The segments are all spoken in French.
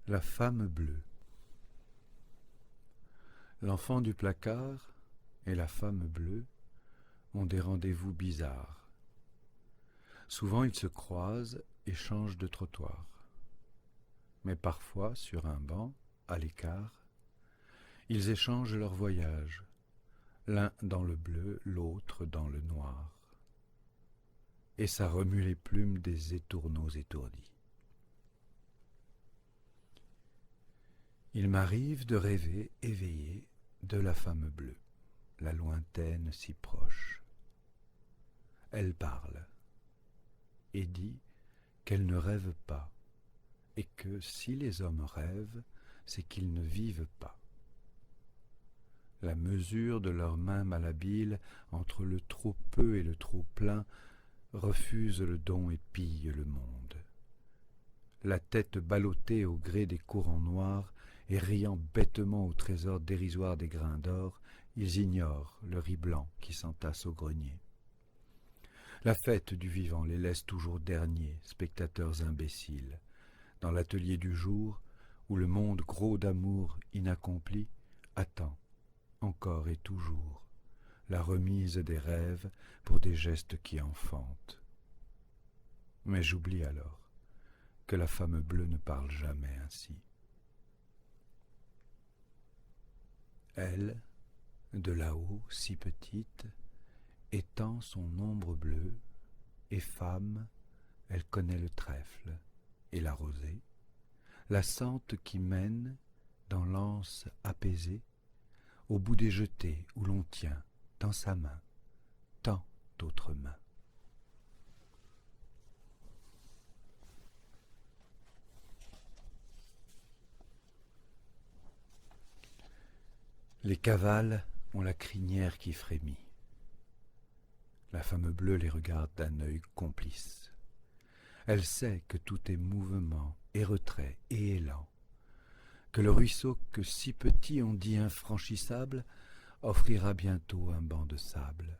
La femme bleue. L'enfant du placard et la femme bleue ont des rendez-vous bizarres. Souvent ils se croisent et changent de trottoir. Mais parfois, sur un banc, à l'écart, ils échangent leur voyage, l'un dans le bleu, l'autre dans le noir. Et ça remue les plumes des étourneaux étourdis. Il m'arrive de rêver, éveillé, de la femme bleue, la lointaine si proche. Elle parle et dit qu'elle ne rêve pas, et que si les hommes rêvent, c'est qu'ils ne vivent pas. La mesure de leurs mains malhabiles entre le trop peu et le trop plein refuse le don et pille le monde. La tête ballottée au gré des courants noirs et riant bêtement au trésor dérisoire des grains d'or, ils ignorent le riz blanc qui s'entasse au grenier. La fête du vivant les laisse toujours derniers, spectateurs imbéciles. Dans l'atelier du jour, où le monde gros d'amour inaccompli attend, encore et toujours, la remise des rêves pour des gestes qui enfantent. Mais j'oublie alors que la femme bleue ne parle jamais ainsi. Elle, de là-haut, si petite, étend son ombre bleue, et femme, elle connaît le trèfle et la rosée, la sente qui mène, dans l'anse apaisée, au bout des jetées où l'on tient, dans sa main, tant d'autres mains. Les cavales ont la crinière qui frémit. La femme bleue les regarde d'un œil complice. Elle sait que tout est mouvement et retrait et élan, que le ruisseau que si petit on dit infranchissable offrira bientôt un banc de sable.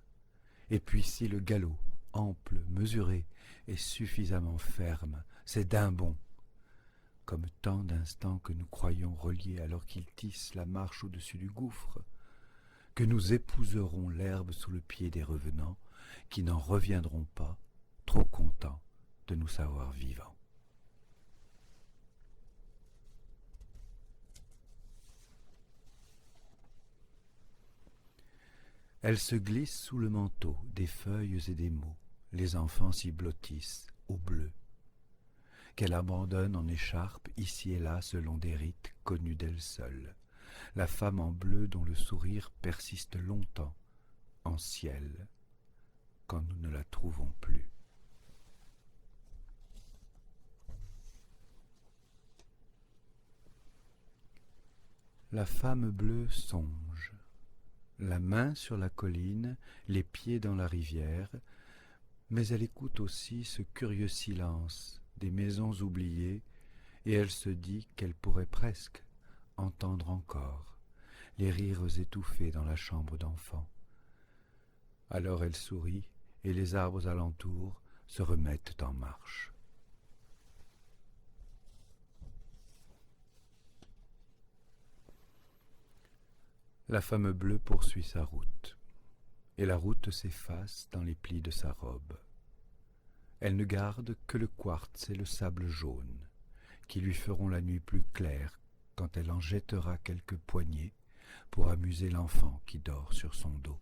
Et puis si le galop, ample, mesuré, est suffisamment ferme, c'est d'un bond, comme tant d'instants que nous croyons reliés alors qu'il tisse la marche au-dessus du gouffre, que nous épouserons l'herbe sous le pied des revenants, qui n'en reviendront pas, trop contents de nous savoir vivants. Elle se glisse sous le manteau des feuilles et des mots, les enfants s'y blottissent, au bleu, qu'elle abandonne en écharpe ici et là selon des rites connus d'elle seule, la femme en bleu dont le sourire persiste longtemps, en ciel, quand nous ne la trouvons plus. La femme bleue songe, la main sur la colline, les pieds dans la rivière, mais elle écoute aussi ce curieux silence des maisons oubliées, et elle se dit qu'elle pourrait presque entendre encore les rires étouffés dans la chambre d'enfant. Alors elle sourit, et les arbres alentour se remettent en marche. La femme bleue poursuit sa route, et la route s'efface dans les plis de sa robe. Elle ne garde que le quartz et le sable jaune, qui lui feront la nuit plus claire quand elle en jettera quelques poignées pour amuser l'enfant qui dort sur son dos.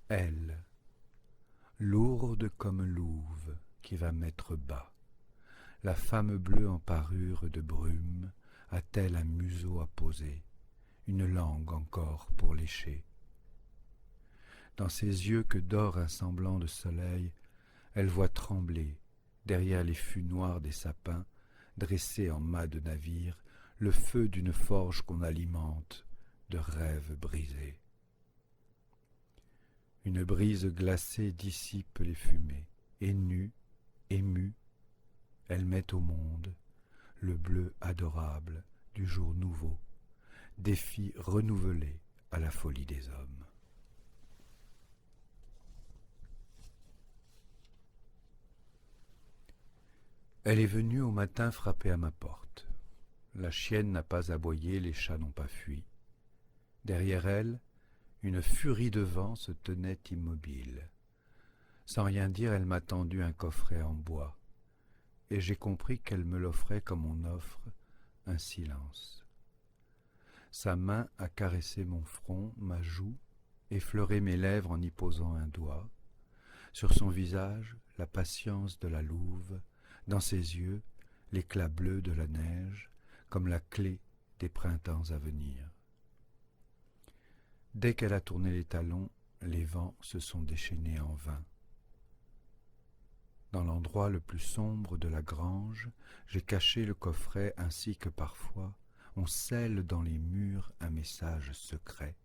Elle, lourde comme louve qui va mettre bas, la femme bleue en parure de brume a-t-elle un museau à poser, une langue encore pour lécher? Dans ses yeux que dore un semblant de soleil, elle voit trembler, derrière les fûts noirs des sapins, dressés en mâts de navire, le feu d'une forge qu'on alimente de rêves brisés. Une brise glacée dissipe les fumées, et nue, émue, elle met au monde le bleu adorable du jour nouveau, défi renouvelé à la folie des hommes. Elle est venue au matin frapper à ma porte. La chienne n'a pas aboyé, les chats n'ont pas fui. Derrière elle, une furie de vent se tenait immobile. Sans rien dire, elle m'a tendu un coffret en bois, et j'ai compris qu'elle me l'offrait comme on offre un silence. Sa main a caressé mon front, ma joue, effleuré mes lèvres en y posant un doigt. Sur son visage, la patience de la louve, dans ses yeux, l'éclat bleu de la neige, comme la clé des printemps à venir. Dès qu'elle a tourné les talons, les vents se sont déchaînés en vain. Dans l'endroit le plus sombre de la grange, j'ai caché le coffret ainsi que parfois on scelle dans les murs un message secret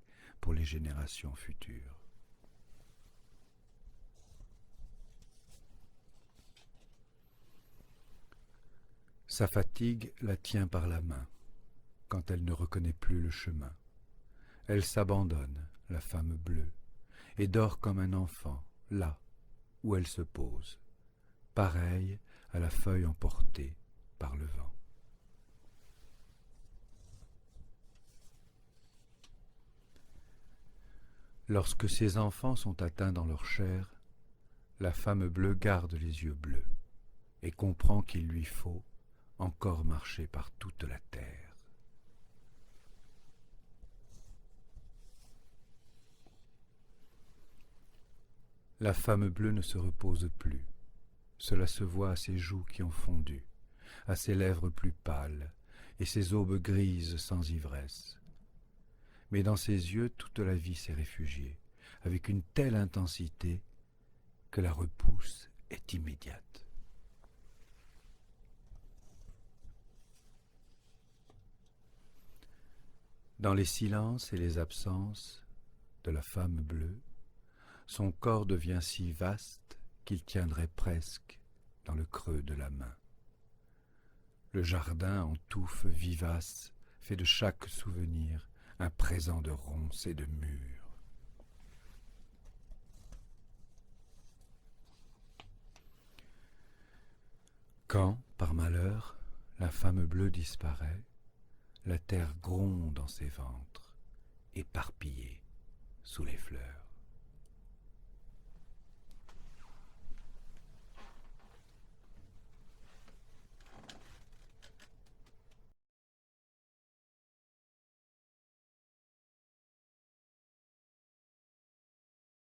pour les générations futures. Sa fatigue la tient par la main, quand elle ne reconnaît plus le chemin. Elle s'abandonne, la femme bleue, et dort comme un enfant, là où elle se pose, pareille à la feuille emportée par le vent. Lorsque ses enfants sont atteints dans leur chair, la femme bleue garde les yeux bleus et comprend qu'il lui faut encore marcher par toute la terre. La femme bleue ne se repose plus. Cela se voit à ses joues qui ont fondu, à ses lèvres plus pâles et ses aubes grises sans ivresse. Mais dans ses yeux, toute la vie s'est réfugiée, avec une telle intensité que la repousse est immédiate. Dans les silences et les absences de la femme bleue, son corps devient si vaste qu'il tiendrait presque dans le creux de la main. Le jardin en touffes vivaces fait de chaque souvenir un présent de ronces et de mûres. Quand, par malheur, la femme bleue disparaît, la terre gronde dans ses ventres, éparpillée sous les fleurs.